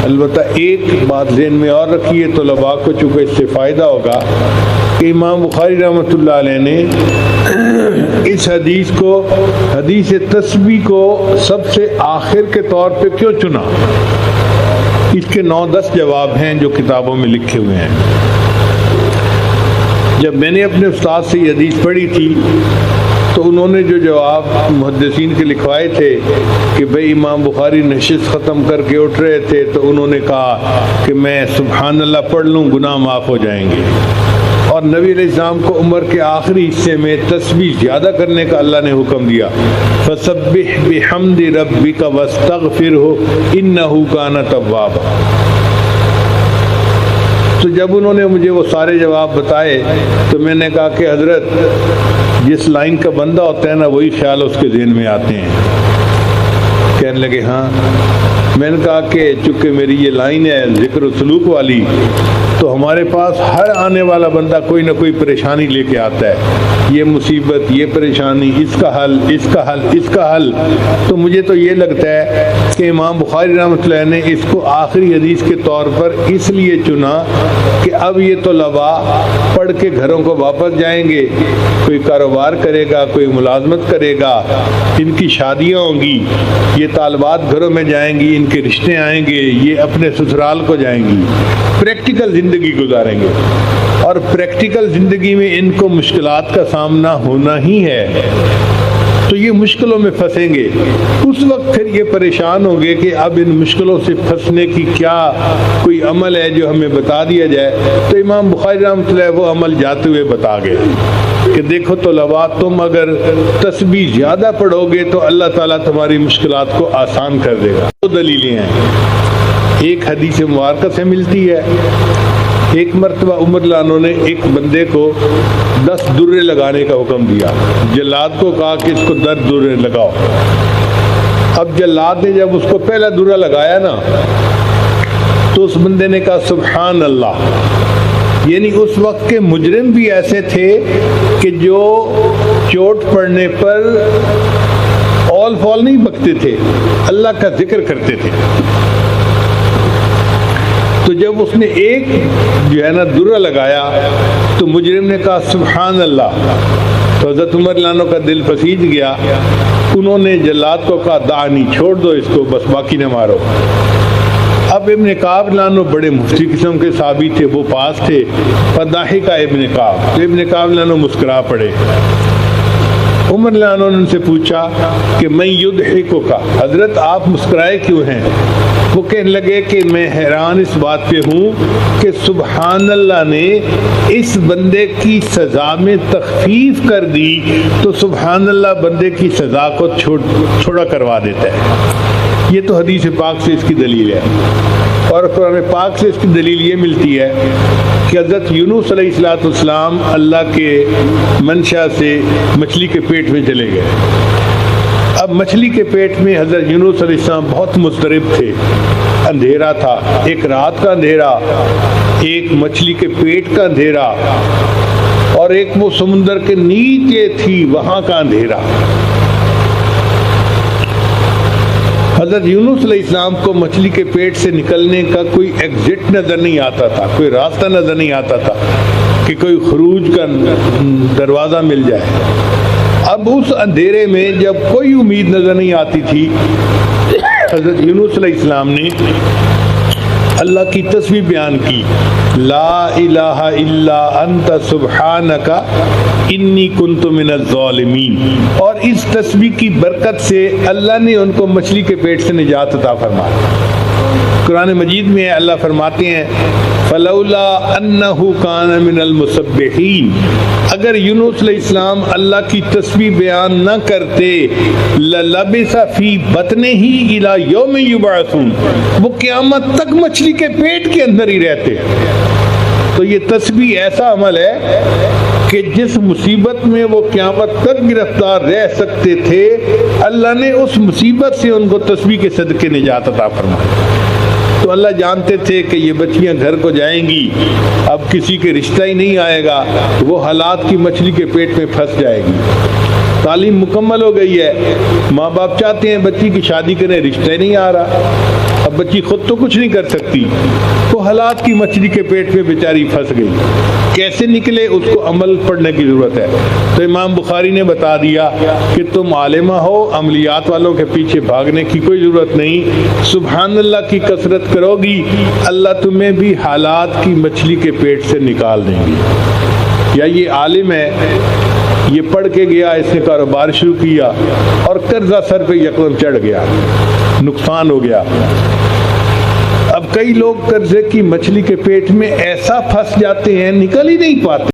البتہ ایک بات ذہن میں اور رکھیے طلباء کو، چونکہ اس سے فائدہ ہوگا، کہ امام بخاری رحمۃ اللہ علیہ نے اس حدیث کو، حدیث تسبیح کو سب سے آخر کے طور پہ کیوں چنا؟ اس کے 9-10 جواب ہیں جو کتابوں میں لکھے ہوئے ہیں۔ جب میں نے اپنے استاد سے یہ حدیث پڑھی تھی تو انہوں نے جو جواب محدثین کے لکھوائے تھے کہ بھئی امام بخاری نشست ختم کر کے اٹھ رہے تھے تو انہوں نے کہا کہ میں سبحان اللہ پڑھ لوں، گناہ معاف ہو جائیں گے، اور نبی علیہ السلام کو عمر کے آخری حصے میں تسبیح زیادہ کرنے کا اللہ نے حکم دیا، فسبح بحمد ربک واستغفرہ انہ کان توابا۔ تو جب انہوں نے مجھے وہ سارے جواب بتائے تو میں نے کہا کہ حضرت جس لائن کا بندہ ہوتا ہے نا وہی خیال اس کے ذہن میں آتے ہیں۔ کہنے لگے ہاں۔ میں نے کہا کہ چونکہ میری یہ لائن ہے ذکر و سلوک والی، تو ہمارے پاس ہر آنے والا بندہ کوئی نہ کوئی پریشانی لے کے آتا ہے، یہ مصیبت، یہ پریشانی، اس کا حل، اس کا حل، اس کا حل۔ تو مجھے تو یہ لگتا ہے کہ امام بخاری رحمۃ اللہ نے اس کو آخری حدیث کے طور پر اس لیے چنا کہ اب یہ طلباء پڑھ کے گھروں کو واپس جائیں گے، کوئی کاروبار کرے گا، کوئی ملازمت کرے گا، ان کی شادیاں ہوں گی، یہ طالبات گھروں میں جائیں گی، ان کے رشتے آئیں گے، یہ اپنے سسرال کو جائیں گی، پریکٹیکل زندگی گزاریں گے، اور پریکٹیکل زندگی میں ان کو مشکلات کا سامنا ہونا ہی ہے، تو یہ مشکلوں میں پھنسیں گے۔ اس وقت پھر یہ پریشان ہوں گے کہ اب ان مشکلوں سے پھنسنے کی کیا کوئی عمل ہے جو ہمیں بتا دیا جائے۔ تو امام بخاری رحمۃ اللہ وہ عمل جاتے ہوئے بتا گئے کہ دیکھو طلباء، تم اگر تسبیح زیادہ پڑھو گے تو اللہ تعالیٰ تمہاری مشکلات کو آسان کر دے گا۔ دو دلیلیں ہیں، ایک حدیث مبارکہ سے ملتی ہے۔ ایک مرتبہ عمر رضی اللہ عنہ نے ایک بندے کو 10 درے لگانے کا حکم دیا، جلاد کو کہا کہ اس کو 10 درے لگاؤ۔ اب جلاد نے جب اس کو پہلا درہ لگایا نا تو اس بندے نے کہا سبحان اللہ، یعنی اس وقت کے مجرم بھی ایسے تھے کہ جو چوٹ پڑنے پر اول فال نہیں بکتے تھے، اللہ کا ذکر کرتے تھے۔ تو جب اس نے ایک جو ہے نا درہ لگایا تو مجرم نے کہا سبحان اللہ، تو حضرت عمر رضی اللہ عنہ کا دل پسیج گیا۔ انہوں نے جلاد کو کہا دعنی، چھوڑ دو اس کو، بس باقی نہ مارو۔ اب ابن کعب رضی اللہ عنہ بڑے مفتی قسم کے صحابی تھے، وہ پاس تھے، فضاحک ابن کعب، تو ابن کعب رضی اللہ عنہ مسکرا پڑے۔ عمر رضی اللہ عنہ نے ان سے پوچھا کہ میں یضحکک، حضرت آپ مسکرائے کیوں ہیں؟ وہ کہنے لگے کہ میں حیران اس بات پہ ہوں کہ سبحان اللہ نے اس بندے کی سزا میں تخفیف کر دی، تو سبحان اللہ بندے کی سزا کو چھوڑا کروا دیتا ہے۔ یہ تو حدیث پاک سے اس کی دلیل ہے، اور قرآن پاک سے اس کی دلیل یہ ملتی ہے کہ حضرت یونس علیہ السلام اللہ کے منشا سے مچھلی کے پیٹ میں چلے گئے۔ اب مچھلی کے پیٹ میں حضرت یونس علیہ السلام بہت مضطرب تھے، اندھیرا تھا، ایک رات کا اندھیرا، ایک مچھلی کے پیٹ کا اندھیرا، اور ایک وہ سمندر کے نیچے تھی وہاں کا اندھیرا۔ حضرت یونس علیہ السلام کو مچھلی کے پیٹ سے نکلنے کا کوئی ایگزٹ نظر نہیں آتا تھا، کوئی راستہ نظر نہیں آتا تھا کہ کوئی خروج کا دروازہ مل جائے۔ اب اس اندھیرے میں جب کوئی امید نظر نہیں آتی تھی، حضرت یونس علیہ السلام نے اللہ کی تسبیح بیان کی، لا الہ الا انت سبحانک انی کنت من الظالمین، اور اس تسبیح کی برکت سے اللہ نے ان کو مچھلی کے پیٹ سے نجات عطا فرمائی۔ قرآن مجید میں اللہ فرماتے ہیں فلولا انہ کان من المسبحین، اگر یونس علیہ السلام اللہ کی تسبیح بیان نہ کرتے، للبث فی بطنہ الی یوم یبعثون، وہ قیامت تک مچھلی کے پیٹ کے اندر ہی رہتے۔ تو یہ تسبیح ایسا عمل ہے کہ جس مصیبت میں وہ قیامت تک گرفتار رہ سکتے تھے، اللہ نے اس مصیبت سے ان کو تسبیح کے صدقے نجات عطا فرمائی۔ تو اللہ جانتے تھے کہ یہ بچیاں گھر کو جائیں گی، اب کسی کے رشتہ ہی نہیں آئے گا، وہ حالات کی مچھلی کے پیٹ میں پھنس جائے گی۔ تعلیم مکمل ہو گئی ہے، ماں باپ چاہتے ہیں بچی کی شادی کریں، رشتہ ہی نہیں آ رہا، اب اب بچی خود تو کچھ نہیں کر سکتی، وہ حالات کی مچھلی کے پیٹ میں بیچاری پھنس گئی، کیسے نکلے اس کو عمل پڑھنے کی ضرورت ہے۔ تو امام بخاری نے بتا دیا کہ تم عالمہ ہو، عملیات والوں کے پیچھے بھاگنے کی کوئی ضرورت نہیں، سبحان اللہ کی کثرت کرو گی، اللہ تمہیں بھی حالات کی مچھلی کے پیٹ سے نکال دیں گے۔ یا یہ عالم ہے، یہ پڑھ کے گیا، اس نے کاروبار شروع کیا اور قرضہ سر پہ یکدم چڑھ گیا، نقصان ہو گیا۔ اب کئی لوگ قرضے کی مچھلی کے پیٹ میں ایسا پھنس جاتے ہیں، نکل ہی نہیں پاتے۔